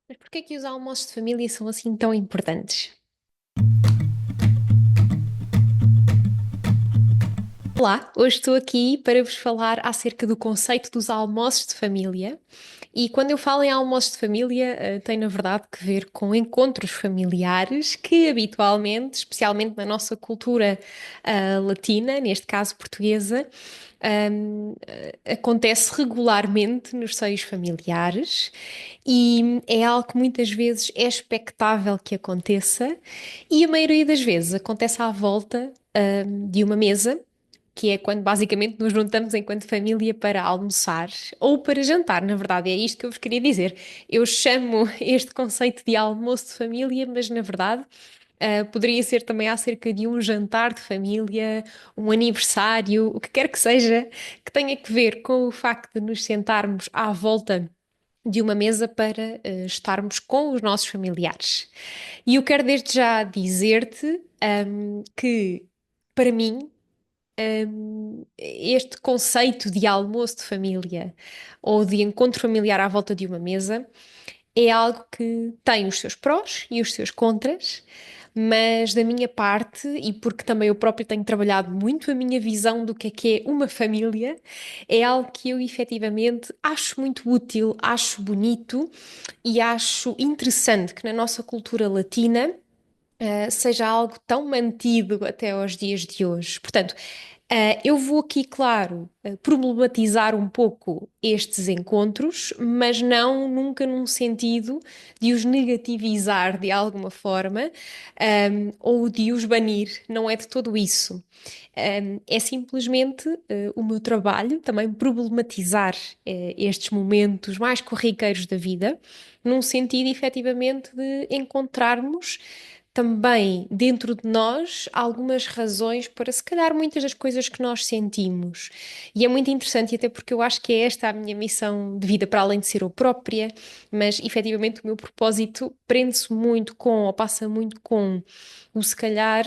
Mas porquê é que os almoços de família são assim tão importantes? Olá, hoje estou aqui para vos falar acerca do conceito dos almoços de família. E quando eu falo em almoços de família, tem na verdade que ver com encontros familiares que habitualmente, especialmente na nossa cultura latina, neste caso portuguesa, acontece regularmente nos seios familiares e é algo que muitas vezes é expectável que aconteça e a maioria das vezes acontece à volta, de uma mesa, que é quando basicamente nos juntamos enquanto família para almoçar ou para jantar, na verdade, é isto que eu vos queria dizer. Eu chamo este conceito de almoço de família, mas na verdade poderia ser também acerca de um jantar de família, um aniversário, o que quer que seja, que tenha que ver com o facto de nos sentarmos à volta de uma mesa para estarmos com os nossos familiares. E eu quero desde já dizer-te, que, para mim, este conceito de almoço de família ou de encontro familiar à volta de uma mesa é algo que tem os seus prós e os seus contras, mas da minha parte, e porque também eu próprio tenho trabalhado muito a minha visão do que é uma família, é algo que eu efetivamente acho muito útil, acho bonito e acho interessante que na nossa cultura latina seja algo tão mantido até aos dias de hoje. Portanto, eu vou aqui, claro, problematizar um pouco estes encontros, mas não nunca num sentido de os negativizar de alguma forma, ou de os banir. Não é de todo isso. É simplesmente o meu trabalho também problematizar estes momentos mais corriqueiros da vida, num sentido efetivamente de encontrarmos também dentro de nós algumas razões para se calhar muitas das coisas que nós sentimos. E é muito interessante, até porque eu acho que é esta a minha missão de vida, para além de ser eu própria, mas efetivamente o meu propósito prende-se muito com, ou passa muito com, o se calhar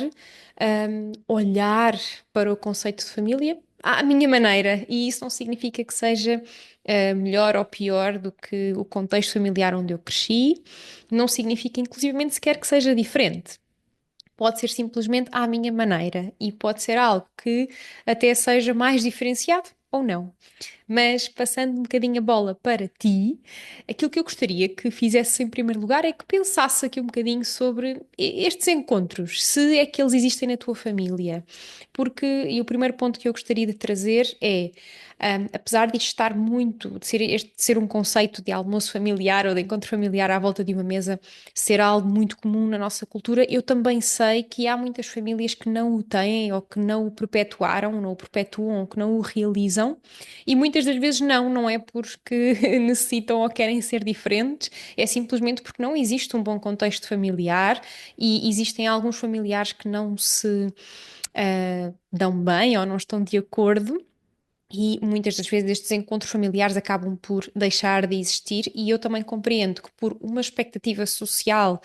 olhar para o conceito de família à minha maneira. E isso não significa que seja melhor ou pior do que o contexto familiar onde eu cresci, não significa, inclusivamente, sequer que seja diferente. Pode ser simplesmente à minha maneira e pode ser algo que até seja mais diferenciado ou não. Mas passando um bocadinho a bola para ti, aquilo que eu gostaria que fizesse em primeiro lugar é que pensasse aqui um bocadinho sobre estes encontros, se é que eles existem na tua família. Porque, e o primeiro ponto que eu gostaria de trazer é, apesar de isto estar muito, de ser, este de ser um conceito de almoço familiar ou de encontro familiar à volta de uma mesa, ser algo muito comum na nossa cultura, eu também sei que há muitas famílias que não o têm ou que não o perpetuaram, não o perpetuam, ou que não o realizam. E muitas das vezes não é porque necessitam ou querem ser diferentes, é simplesmente porque não existe um bom contexto familiar e existem alguns familiares que não se dão bem ou não estão de acordo. E muitas das vezes estes encontros familiares acabam por deixar de existir, e eu também compreendo que, por uma expectativa social,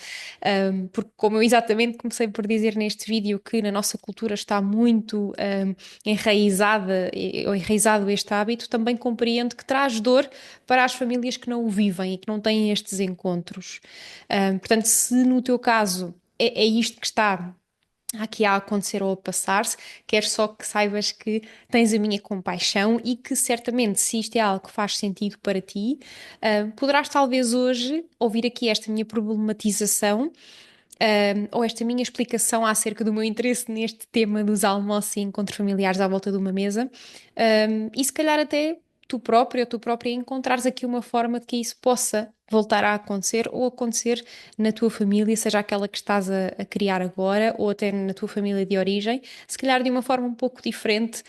porque, como eu exatamente comecei por dizer neste vídeo, que na nossa cultura está muito enraizada, ou enraizado este hábito, também compreendo que traz dor para as famílias que não o vivem e que não têm estes encontros. Portanto, se no teu caso é isto que está aqui a acontecer ou a passar-se, quero só que saibas que tens a minha compaixão e que certamente, se isto é algo que faz sentido para ti, poderás talvez hoje ouvir aqui esta minha problematização, ou esta minha explicação acerca do meu interesse neste tema dos almoços e encontros familiares à volta de uma mesa, e se calhar até tu próprio ou tu própria encontrares aqui uma forma de que isso possa voltar a acontecer ou acontecer na tua família, seja aquela que estás a criar agora ou até na tua família de origem, se calhar de uma forma um pouco diferente,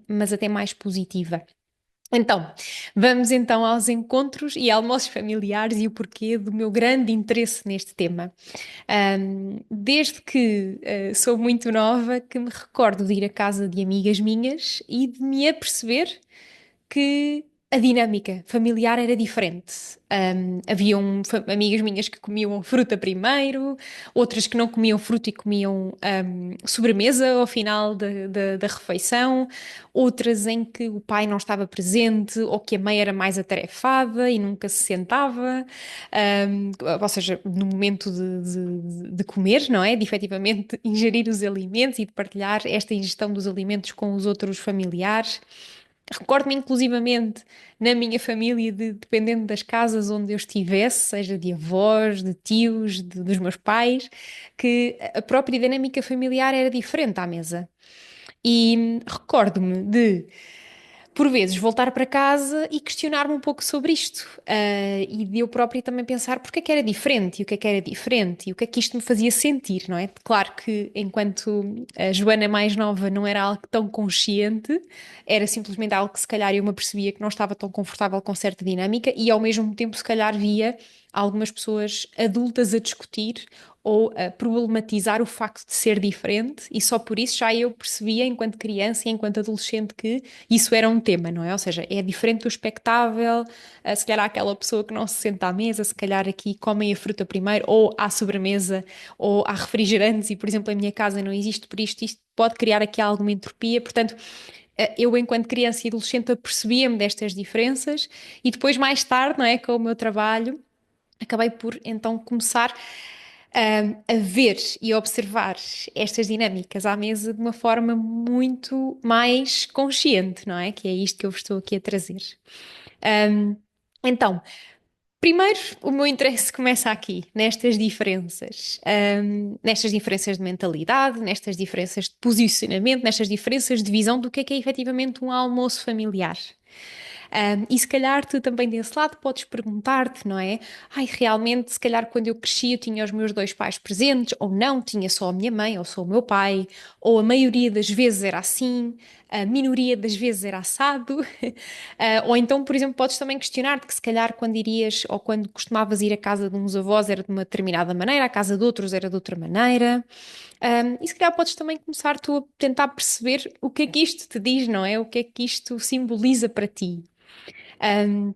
mas até mais positiva. Então, vamos então aos encontros e almoços familiares e o porquê do meu grande interesse neste tema. Desde que sou muito nova, que me recordo de ir à casa de amigas minhas e de me aperceber que a dinâmica familiar era diferente. Haviam amigas minhas que comiam fruta primeiro, outras que não comiam fruta e comiam sobremesa ao final da refeição, outras em que o pai não estava presente ou que a mãe era mais atarefada e nunca se sentava, ou seja, no momento de comer, não é? De efetivamente ingerir os alimentos e de partilhar esta ingestão dos alimentos com os outros familiares. Recordo-me inclusivamente na minha família, dependendo das casas onde eu estivesse, seja de avós, de tios, dos meus pais, que a própria dinâmica familiar era diferente à mesa. E recordo-me de por vezes voltar para casa e questionar-me um pouco sobre isto. E de eu própria também pensar porque é que era diferente e o que é que era diferente e o que é que isto me fazia sentir, não é? Claro que enquanto a Joana mais nova não era algo tão consciente, era simplesmente algo que se calhar eu me apercebia que não estava tão confortável com certa dinâmica e ao mesmo tempo se calhar via algumas pessoas adultas a discutir ou a problematizar o facto de ser diferente, e só por isso já eu percebia, enquanto criança e enquanto adolescente, que isso era um tema, não é? Ou seja, é diferente do expectável, se calhar há aquela pessoa que não se senta à mesa, se calhar aqui comem a fruta primeiro, ou há sobremesa, ou há refrigerantes, e por exemplo, em minha casa não existe, por isto pode criar aqui alguma entropia, portanto. Eu, enquanto criança e adolescente, apercebia-me destas diferenças e depois, mais tarde, não é, com o meu trabalho, acabei por então começar a ver e a observar estas dinâmicas à mesa de uma forma muito mais consciente, não é? Que é isto que eu vos estou aqui a trazer. Um, então, primeiro, o meu interesse começa aqui, nestas diferenças de mentalidade, nestas diferenças de posicionamento, nestas diferenças de visão do que é efetivamente um almoço familiar. E se calhar tu também desse lado podes perguntar-te, não é? Ai, realmente, se calhar quando eu cresci eu tinha os meus dois pais presentes, ou não, tinha só a minha mãe ou só o meu pai, ou a maioria das vezes era assim, a minoria das vezes era assado. Ou então, por exemplo, podes também questionar-te que se calhar quando irias ou quando costumavas ir à casa de uns avós era de uma determinada maneira, à casa de outros era de outra maneira. E se calhar podes também começar tu a tentar perceber o que é que isto te diz, não é? O que é que isto simboliza para ti. Um,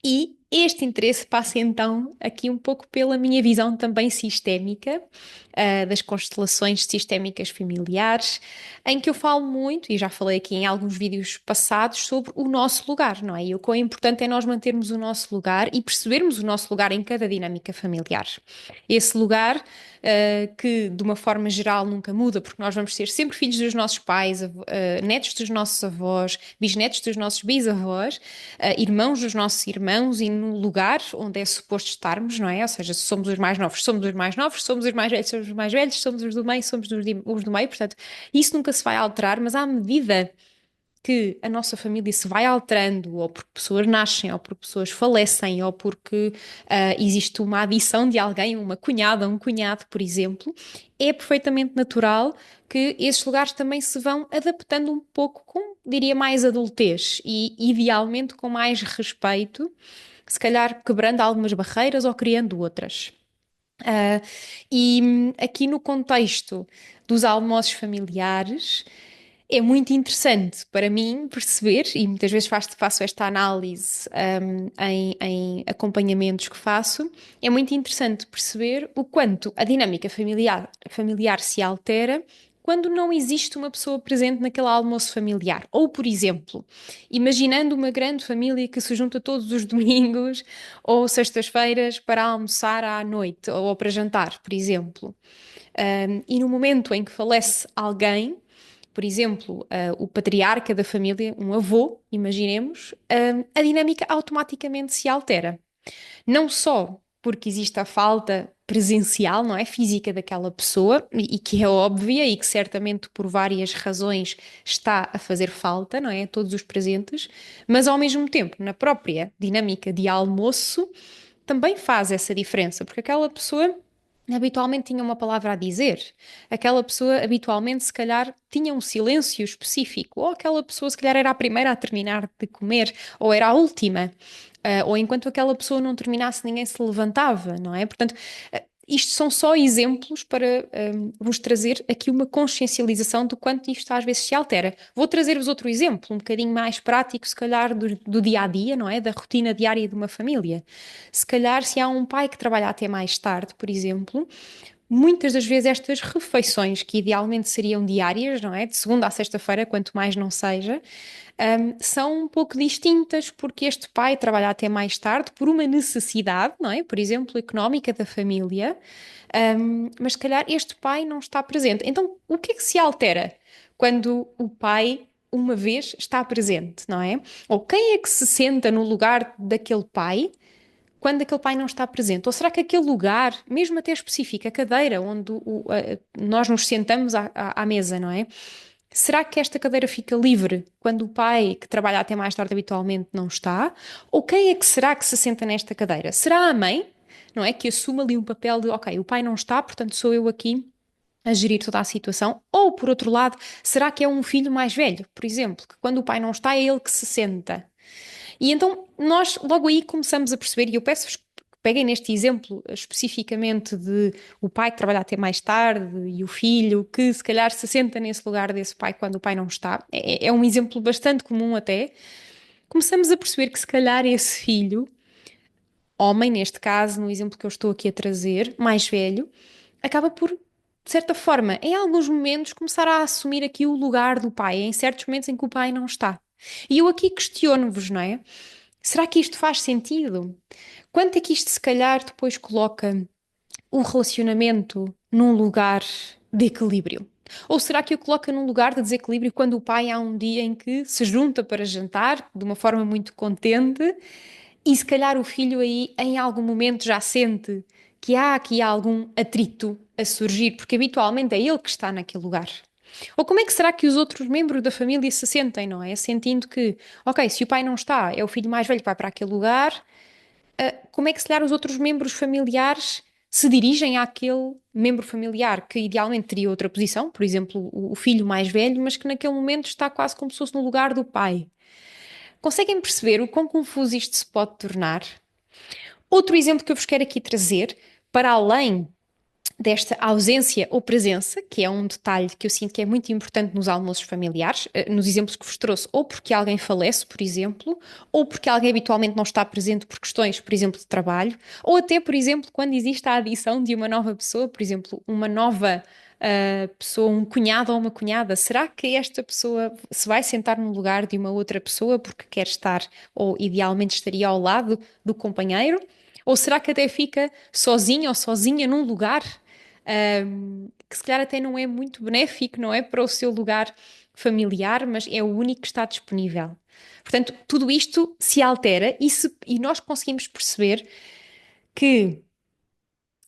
e este interesse passa então aqui um pouco pela minha visão também sistémica, das constelações sistémicas familiares, em que eu falo muito, e já falei aqui em alguns vídeos passados, sobre o nosso lugar, não é? E o quão importante é nós mantermos o nosso lugar e percebermos o nosso lugar em cada dinâmica familiar. Esse lugar, que de uma forma geral nunca muda, porque nós vamos ser sempre filhos dos nossos pais, netos dos nossos avós, bisnetos dos nossos bisavós, irmãos dos nossos irmãos e no lugar onde é suposto estarmos, não é? Ou seja, se somos os mais novos, somos os mais novos, somos os mais velhos, somos os mais velhos, somos os do meio, somos os do meio, portanto, isso nunca se vai alterar, mas à medida que a nossa família se vai alterando, ou porque pessoas nascem, ou porque pessoas falecem, ou porque existe uma adição de alguém, uma cunhada, um cunhado, por exemplo, é perfeitamente natural que esses lugares também se vão adaptando um pouco com, diria, mais adultez e idealmente com mais respeito, se calhar quebrando algumas barreiras ou criando outras. E aqui no contexto dos almoços familiares, é muito interessante para mim perceber, e muitas vezes faço esta análise em acompanhamentos que faço, é muito interessante perceber o quanto a dinâmica familiar se altera quando não existe uma pessoa presente naquele almoço familiar. Ou, por exemplo, imaginando uma grande família que se junta todos os domingos ou sextas-feiras para almoçar à noite ou para jantar, por exemplo. E no momento em que falece alguém, por exemplo, o patriarca da família, um avô, imaginemos, a dinâmica automaticamente se altera. Não só porque existe a falta presencial, não é? Física daquela pessoa, e que é óbvia e que certamente por várias razões está a fazer falta, não é? A todos os presentes, mas ao mesmo tempo, na própria dinâmica de almoço, também faz essa diferença, porque aquela pessoa habitualmente tinha uma palavra a dizer, aquela pessoa habitualmente, se calhar, tinha um silêncio específico, ou aquela pessoa, se calhar, era a primeira a terminar de comer, ou era a última. Ou enquanto aquela pessoa não terminasse, ninguém se levantava, não é? Portanto, Isto são só exemplos para vos trazer aqui uma consciencialização do quanto isto às vezes se altera. Vou trazer-vos outro exemplo, um bocadinho mais prático, se calhar do dia a dia, não é? Da rotina diária de uma família. Se calhar, se há um pai que trabalha até mais tarde, por exemplo, muitas das vezes estas refeições, que idealmente seriam diárias, não é? De segunda a sexta-feira, quanto mais não seja, são um pouco distintas porque este pai trabalha até mais tarde por uma necessidade, não é? Por exemplo, económica da família, mas se calhar este pai não está presente. Então, o que é que se altera quando o pai uma vez está presente, não é? Ou quem é que se senta no lugar daquele pai quando aquele pai não está presente? Ou será que aquele lugar, mesmo até específico, a cadeira onde nós nos sentamos à mesa, não é? Será que esta cadeira fica livre quando o pai, que trabalha até mais tarde habitualmente, não está? Ou quem é que será que se senta nesta cadeira? Será a mãe, não é? Que assume ali um papel de, ok, o pai não está, portanto sou eu aqui a gerir toda a situação? Ou, por outro lado, será que é um filho mais velho, por exemplo, que quando o pai não está é ele que se senta? E então nós logo aí começamos a perceber, e eu peço-vos que peguem neste exemplo especificamente de o pai que trabalha até mais tarde e o filho que se calhar se senta nesse lugar desse pai quando o pai não está. É um exemplo bastante comum até. Começamos a perceber que se calhar esse filho, homem neste caso, no exemplo que eu estou aqui a trazer, mais velho, acaba por, de certa forma, em alguns momentos, começar a assumir aqui o lugar do pai, em certos momentos em que o pai não está. E eu aqui questiono-vos, não é? Será que isto faz sentido? Quanto é que isto, se calhar, depois coloca o relacionamento num lugar de equilíbrio? Ou será que o coloca num lugar de desequilíbrio quando o pai há um dia em que se junta para jantar de uma forma muito contente e se calhar o filho aí em algum momento já sente que há aqui algum atrito a surgir, porque habitualmente é ele que está naquele lugar. Ou como é que será que os outros membros da família se sentem, não é? Sentindo que, ok, se o pai não está, é o filho mais velho que vai para aquele lugar, como é que se calhar os outros membros familiares se dirigem àquele membro familiar que idealmente teria outra posição, por exemplo, o filho mais velho, mas que naquele momento está quase como se fosse no lugar do pai. Conseguem perceber o quão confuso isto se pode tornar? Outro exemplo que eu vos quero aqui trazer, para além desta ausência ou presença, que é um detalhe que eu sinto que é muito importante nos almoços familiares, nos exemplos que vos trouxe, ou porque alguém falece, por exemplo, ou porque alguém habitualmente não está presente por questões, por exemplo, de trabalho, ou até, por exemplo, quando existe a adição de uma nova pessoa, por exemplo, uma nova pessoa, um cunhado ou uma cunhada, será que esta pessoa se vai sentar no lugar de uma outra pessoa porque quer estar, ou idealmente estaria ao lado do companheiro? Ou será que até fica sozinho ou sozinha num lugar que se calhar até não é muito benéfico, não é? Para o seu lugar familiar, mas é o único que está disponível. Portanto, tudo isto se altera e nós conseguimos perceber que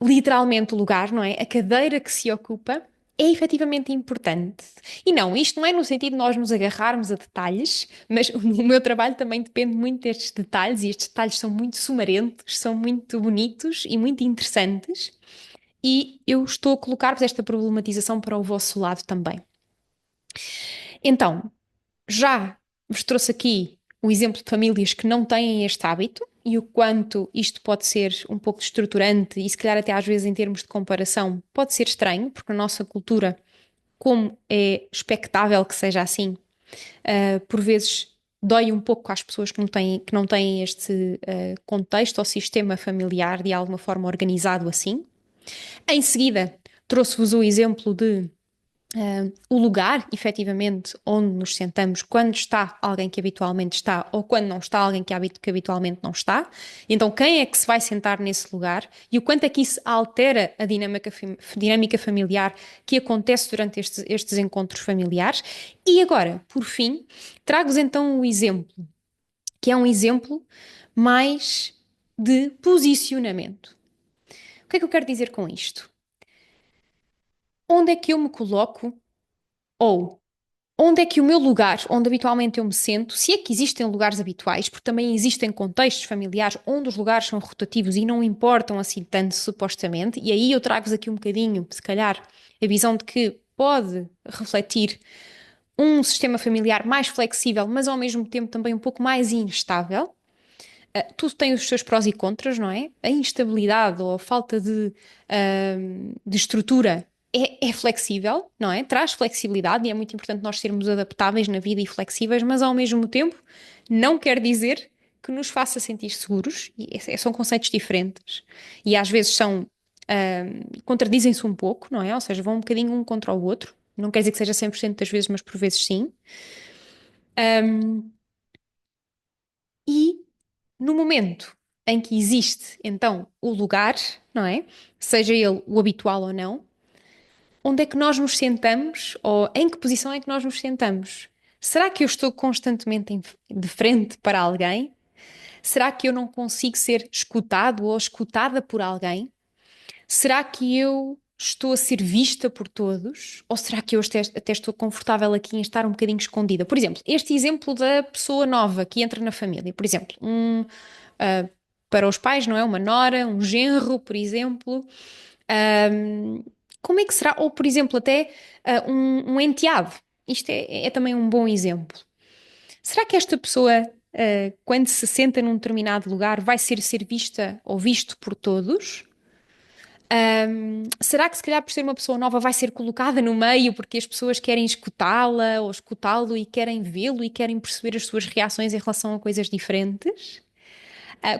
literalmente o lugar, não é? A cadeira que se ocupa é efetivamente importante. E não, isto não é no sentido de nós nos agarrarmos a detalhes, mas o meu trabalho também depende muito destes detalhes e estes detalhes são muito sumarentos, são muito bonitos e muito interessantes. E eu estou a colocar-vos esta problematização para o vosso lado também. Então, já vos trouxe aqui o exemplo de famílias que não têm este hábito e o quanto isto pode ser um pouco estruturante e se calhar até às vezes em termos de comparação pode ser estranho, porque na nossa cultura, como é expectável que seja assim, por vezes dói um pouco às pessoas que não têm este contexto ou sistema familiar de alguma forma organizado assim. Em seguida, trouxe-vos o exemplo de o lugar, efetivamente, onde nos sentamos quando está alguém que habitualmente está ou quando não está alguém que habitualmente não está. Então, quem é que se vai sentar nesse lugar e o quanto é que isso altera a dinâmica familiar que acontece durante estes encontros familiares. E agora, por fim, trago-vos então o exemplo, que é um exemplo mais de posicionamento. O que é que eu quero dizer com isto? Onde é que eu me coloco ou onde é que o meu lugar, onde habitualmente eu me sento, se é que existem lugares habituais, porque também existem contextos familiares onde os lugares são rotativos e não importam assim tanto supostamente, e aí eu trago-vos aqui um bocadinho, se calhar, a visão de que pode refletir um sistema familiar mais flexível, mas ao mesmo tempo também um pouco mais instável. tudo tem os seus prós e contras, não é? A instabilidade ou a falta de estrutura é flexível, não é? Traz flexibilidade e é muito importante nós sermos adaptáveis na vida e flexíveis, mas ao mesmo tempo não quer dizer que nos faça sentir seguros. E são conceitos diferentes e às vezes contradizem-se um pouco, não é? Ou seja, vão um bocadinho um contra o outro. Não quer dizer que seja 100% das vezes, mas por vezes sim. E no momento em que existe, então, o lugar, não é? Seja ele o habitual ou não, onde é que nós nos sentamos ou em que posição é que nós nos sentamos? Será que eu estou constantemente de frente para alguém? Será que eu não consigo ser escutado ou escutada por alguém? Será que eu estou a ser vista por todos? Ou será que eu até estou confortável aqui em estar um bocadinho escondida? Por exemplo, este exemplo da pessoa nova que entra na família, por exemplo, ah, para os pais, não é? Uma nora, um genro, por exemplo. Ahm, Como é que será? Ou, por exemplo, até um enteado. Isto é também um bom exemplo. Será que esta pessoa, quando se senta num determinado lugar, vai ser vista ou visto por todos? Será que se calhar por ser uma pessoa nova vai ser colocada no meio porque as pessoas querem escutá-la ou escutá-lo e querem vê-lo e querem perceber as suas reações em relação a coisas diferentes?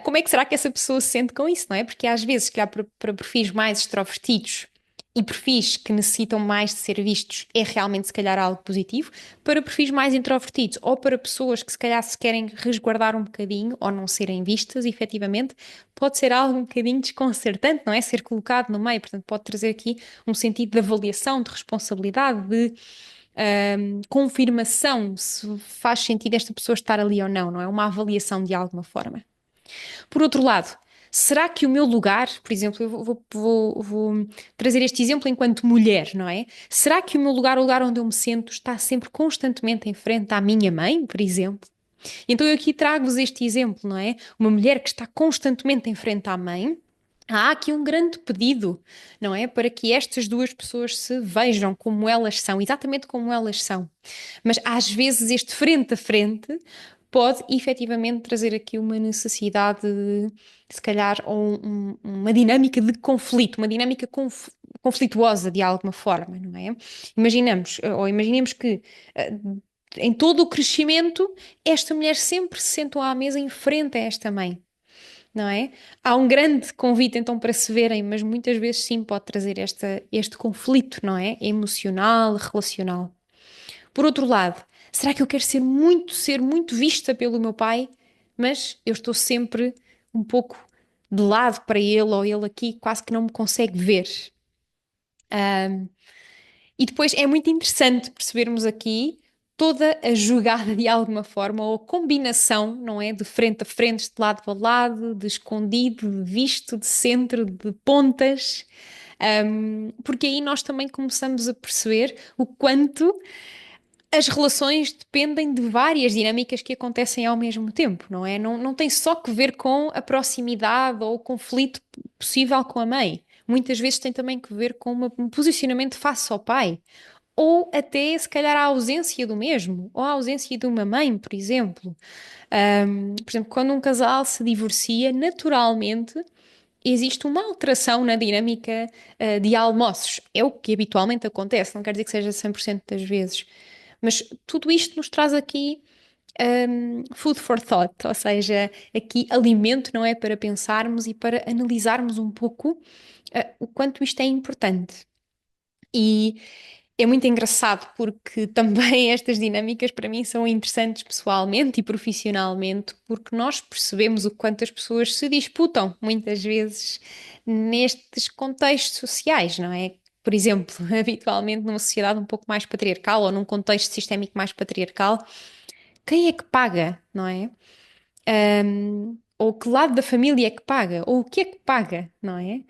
Como é que será que essa pessoa se sente com isso, não é? Porque às vezes, se calhar para perfis mais extrovertidos e perfis que necessitam mais de ser vistos, é realmente se calhar algo positivo. Para perfis mais introvertidos ou para pessoas que se calhar se querem resguardar um bocadinho ou não serem vistas, efetivamente, pode ser algo um bocadinho desconcertante, não é? Ser colocado no meio, portanto, pode trazer aqui um sentido de avaliação, de responsabilidade, de confirmação se faz sentido esta pessoa estar ali ou não, não é? Uma avaliação de alguma forma. Por outro lado, será que o meu lugar, por exemplo, eu vou trazer este exemplo enquanto mulher, não é? Será que o lugar onde eu me sento, está sempre constantemente em frente à minha mãe, por exemplo? Então eu aqui trago-vos este exemplo, não é? Uma mulher que está constantemente em frente à mãe. Há aqui um grande pedido, não é? Para que estas duas pessoas se vejam como elas são, exatamente como elas são. Mas às vezes este frente a frente pode efetivamente trazer aqui uma necessidade, se calhar, ou uma dinâmica de conflito, uma dinâmica conflituosa de alguma forma, não é? Imaginemos que em todo o crescimento, esta mulher sempre se sentou à mesa em frente a esta mãe. Não é? Há um grande convite então para se verem, mas muitas vezes sim pode trazer este conflito, não é? Emocional, relacional. Por outro lado, será que eu quero ser muito vista pelo meu pai, mas eu estou sempre um pouco de lado para ele ou ele aqui quase que não me consegue ver? E depois é muito interessante percebermos aqui toda a jogada de alguma forma, ou a combinação, não é? De frente a frente, de lado a lado, de escondido, de visto, de centro, de pontas. Porque aí nós também começamos a perceber o quanto as relações dependem de várias dinâmicas que acontecem ao mesmo tempo, não é? Não tem só que ver com a proximidade ou o conflito possível com a mãe. Muitas vezes tem também que ver com um posicionamento face ao pai. Ou até, se calhar, a ausência do mesmo, ou a ausência de uma mãe, por exemplo. Por exemplo, quando um casal se divorcia, naturalmente existe uma alteração na dinâmica, de almoços. É o que habitualmente acontece, não quer dizer que seja 100% das vezes. Mas tudo isto nos traz aqui food for thought, ou seja, aqui alimento, não é? Para pensarmos e para analisarmos um pouco o quanto isto é importante. E é muito engraçado porque também estas dinâmicas para mim são interessantes pessoalmente e profissionalmente, porque nós percebemos o quanto as pessoas se disputam muitas vezes nestes contextos sociais, não é? Por exemplo, habitualmente numa sociedade um pouco mais patriarcal ou num contexto sistémico mais patriarcal, quem é que paga, não é? Ou que lado da família é que paga? Ou o que é que paga, não é?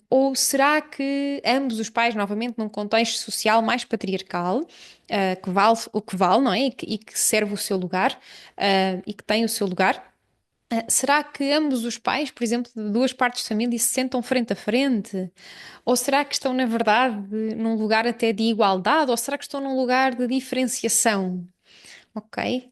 Ou será que ambos os pais, novamente, num contexto social mais patriarcal, que vale o que vale, não é? E que serve o seu lugar, e que tem o seu lugar? Será que ambos os pais, por exemplo, de duas partes de família, se sentam frente a frente? Ou será que estão, na verdade, num lugar até de igualdade? Ou será que estão num lugar de diferenciação? Ok?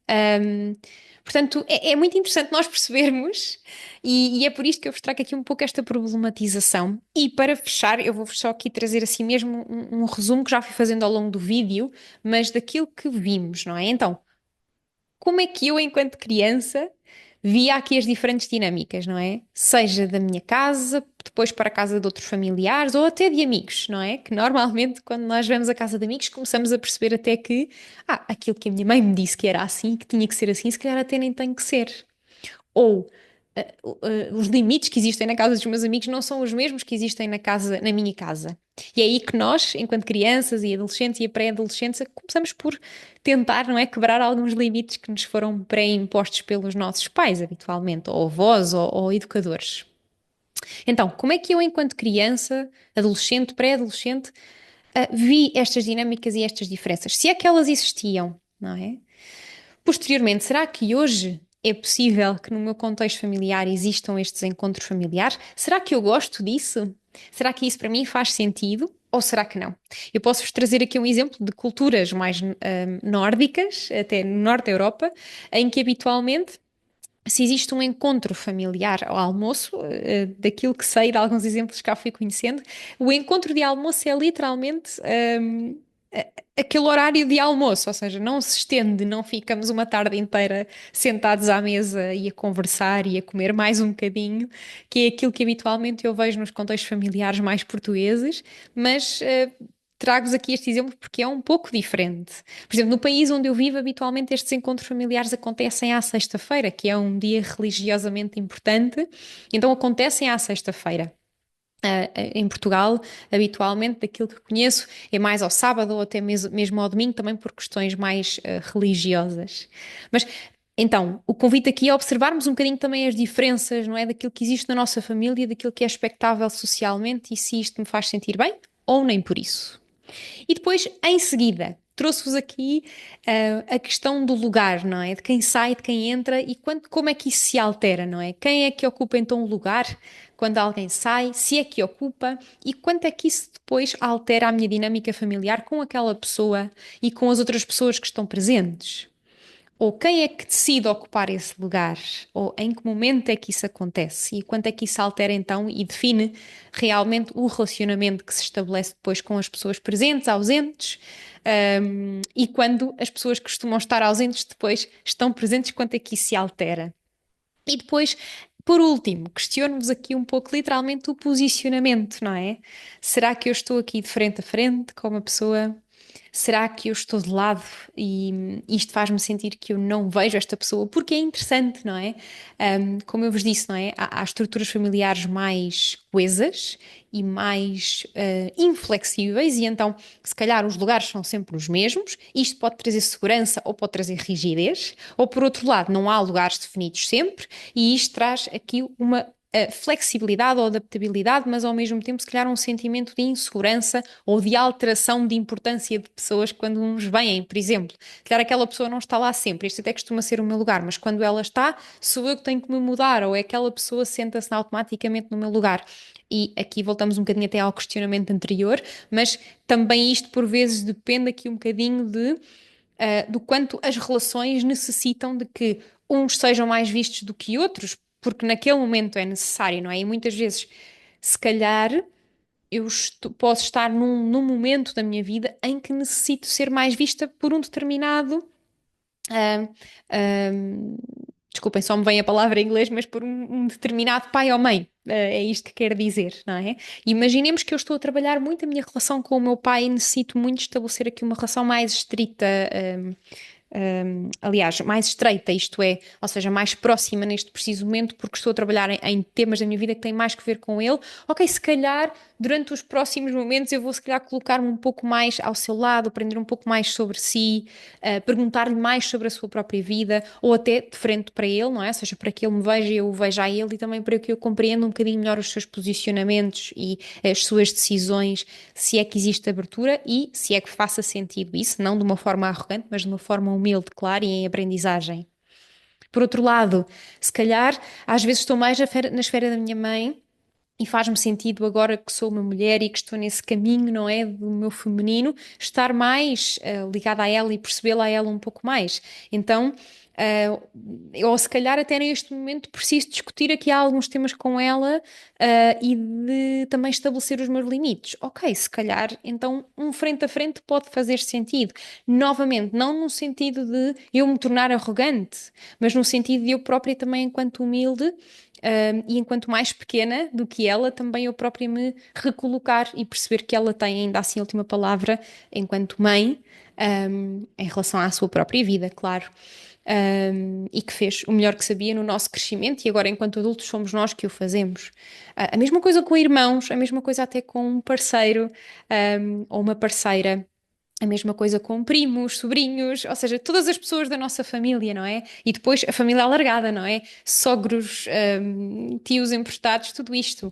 Portanto, é muito interessante nós percebermos, e é por isto que eu vos trago aqui um pouco esta problematização. E para fechar, eu vou só aqui trazer assim mesmo um resumo que já fui fazendo ao longo do vídeo, mas daquilo que vimos, não é? Então, como é que eu, enquanto criança, via aqui as diferentes dinâmicas, não é? Seja da minha casa, depois para a casa de outros familiares ou até de amigos, não é? Que normalmente, quando nós vamos à casa de amigos, começamos a perceber até que, aquilo que a minha mãe me disse que era assim, que tinha que ser assim, se calhar até nem tem que ser. Ou os limites que existem na casa dos meus amigos não são os mesmos que existem na minha casa. E é aí que nós, enquanto crianças e adolescentes e a pré-adolescência, começamos por tentar, não é, quebrar alguns limites que nos foram pré-impostos pelos nossos pais, habitualmente, ou avós ou educadores. Então, como é que eu, enquanto criança, adolescente, pré-adolescente, vi estas dinâmicas e estas diferenças? Se é que elas existiam, não é? Posteriormente, será que hoje é possível que no meu contexto familiar existam estes encontros familiares? Será que eu gosto disso? Será que isso para mim faz sentido? Ou será que não? Eu posso-vos trazer aqui um exemplo de culturas mais nórdicas, até no norte da Europa, em que habitualmente se existe um encontro familiar ao almoço, daquilo que sei, de alguns exemplos que já fui conhecendo, o encontro de almoço é literalmente aquele horário de almoço, ou seja, não se estende, não ficamos uma tarde inteira sentados à mesa e a conversar e a comer mais um bocadinho, que é aquilo que habitualmente eu vejo nos contextos familiares mais portugueses, mas trago-vos aqui este exemplo porque é um pouco diferente. Por exemplo, no país onde eu vivo, habitualmente estes encontros familiares acontecem à sexta-feira, que é um dia religiosamente importante, então acontecem à sexta-feira. Em Portugal, habitualmente, daquilo que conheço, é mais ao sábado ou até mesmo ao domingo, também por questões mais religiosas. Mas então, o convite aqui é observarmos um bocadinho também as diferenças, não é? Daquilo que existe na nossa família, daquilo que é expectável socialmente e se isto me faz sentir bem ou nem por isso. E depois, em seguida, trouxe-vos aqui a questão do lugar, não é? De quem sai, de quem entra e como é que isso se altera, não é? Quem é que ocupa então o lugar quando alguém sai, se é que ocupa e quanto é que isso depois altera a minha dinâmica familiar com aquela pessoa e com as outras pessoas que estão presentes? Ou quem é que decide ocupar esse lugar? Ou em que momento é que isso acontece? E quanto é que isso altera então e define realmente o relacionamento que se estabelece depois com as pessoas presentes, ausentes, e quando as pessoas que costumam estar ausentes depois estão presentes, quanto é que isso se altera? E depois, por último, questiono-vos aqui um pouco literalmente o posicionamento, não é? Será que eu estou aqui de frente a frente com uma pessoa? Será que eu estou de lado e isto faz-me sentir que eu não vejo esta pessoa? Porque é interessante, não é? Como eu vos disse, não é? Há estruturas familiares mais coesas e mais inflexíveis, e então, se calhar, os lugares são sempre os mesmos. Isto pode trazer segurança ou pode trazer rigidez, ou por outro lado, não há lugares definidos sempre, e isto traz aqui uma flexibilidade ou adaptabilidade, mas ao mesmo tempo, se calhar, um sentimento de insegurança ou de alteração de importância de pessoas quando uns vêm, por exemplo. Se calhar aquela pessoa não está lá sempre, isto até costuma ser o meu lugar, mas quando ela está, sou eu que tenho que me mudar, ou é aquela pessoa senta-se automaticamente no meu lugar. E aqui voltamos um bocadinho até ao questionamento anterior, mas também isto por vezes depende aqui um bocadinho do quanto as relações necessitam de que uns sejam mais vistos do que outros, porque naquele momento é necessário, não é? E muitas vezes, se calhar, posso estar num momento da minha vida em que necessito ser mais vista por um determinado. ah, ah, Desculpem, só me vem a palavra em inglês, mas por um determinado pai ou mãe. É isto que quer dizer, não é? Imaginemos que eu estou a trabalhar muito a minha relação com o meu pai e necessito muito estabelecer aqui uma relação mais estrita, aliás, mais estreita, isto é, ou seja, mais próxima neste preciso momento, porque estou a trabalhar em temas da minha vida que têm mais que ver com ele. Ok, se calhar durante os próximos momentos eu vou se calhar colocar-me um pouco mais ao seu lado, aprender um pouco mais sobre si, perguntar-lhe mais sobre a sua própria vida, ou até de frente para ele, não é? Ou seja, para que ele me veja e eu o veja a ele e também para que eu compreenda um bocadinho melhor os seus posicionamentos e as suas decisões, se é que existe abertura e se é que faça sentido isso, não de uma forma arrogante, mas de uma forma humilde, claro, e em aprendizagem. Por outro lado, se calhar, às vezes estou mais na esfera da minha mãe e faz-me sentido agora que sou uma mulher e que estou nesse caminho, não é, do meu feminino, estar mais ligada a ela e percebê-la a ela um pouco mais. Então, Ou se calhar até neste momento preciso discutir aqui alguns temas com ela, e de também estabelecer os meus limites. Ok, se calhar então um frente a frente pode fazer sentido. Novamente, não no sentido de eu me tornar arrogante, mas no sentido de eu própria também, enquanto humilde, e enquanto mais pequena do que ela, também eu própria me recolocar e perceber que ela tem ainda assim a última palavra enquanto mãe, em relação à sua própria vida, claro. E que fez o melhor que sabia no nosso crescimento, e agora, enquanto adultos, somos nós que o fazemos. A mesma coisa com irmãos, a mesma coisa até com um parceiro, ou uma parceira. A mesma coisa com primos, sobrinhos, ou seja, todas as pessoas da nossa família, não é? E depois a família alargada, não é? Sogros, tios emprestados, tudo isto.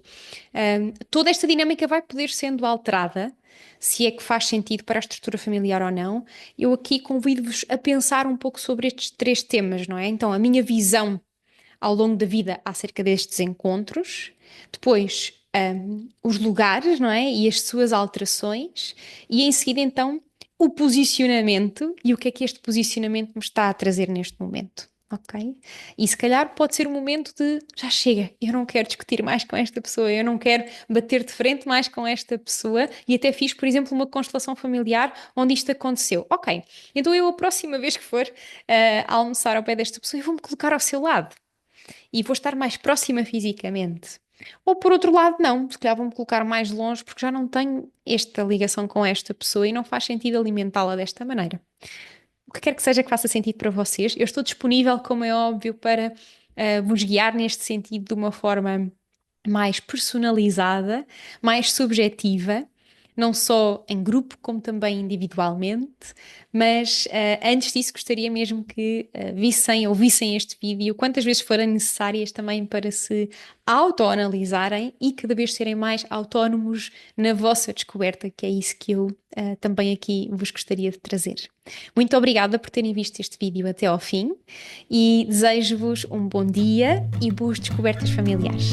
Toda esta dinâmica vai poder sendo alterada, se é que faz sentido para a estrutura familiar ou não. Eu aqui convido-vos a pensar um pouco sobre estes três temas, não é? Então, a minha visão ao longo da vida acerca destes encontros, depois, os lugares, não é? E as suas alterações, e em seguida, então, o posicionamento e o que é que este posicionamento me está a trazer neste momento. Ok? E se calhar pode ser o momento de já chega, eu não quero discutir mais com esta pessoa, eu não quero bater de frente mais com esta pessoa, e até fiz, por exemplo, uma constelação familiar onde isto aconteceu. Ok, então eu a próxima vez que for a almoçar ao pé desta pessoa, eu vou-me colocar ao seu lado e vou estar mais próxima fisicamente. Ou por outro lado, não, se calhar vou-me colocar mais longe porque já não tenho esta ligação com esta pessoa e não faz sentido alimentá-la desta maneira. O que quer que seja que faça sentido para vocês, eu estou disponível, como é óbvio, para vos guiar neste sentido de uma forma mais personalizada, mais subjetiva, não só em grupo, como também individualmente. Mas antes disso, gostaria mesmo que vissem ou vissem este vídeo quantas vezes forem necessárias também para se autoanalisarem e cada vez serem mais autónomos na vossa descoberta, que é isso que eu também aqui vos gostaria de trazer. Muito obrigada por terem visto este vídeo até ao fim e desejo-vos um bom dia e boas descobertas familiares.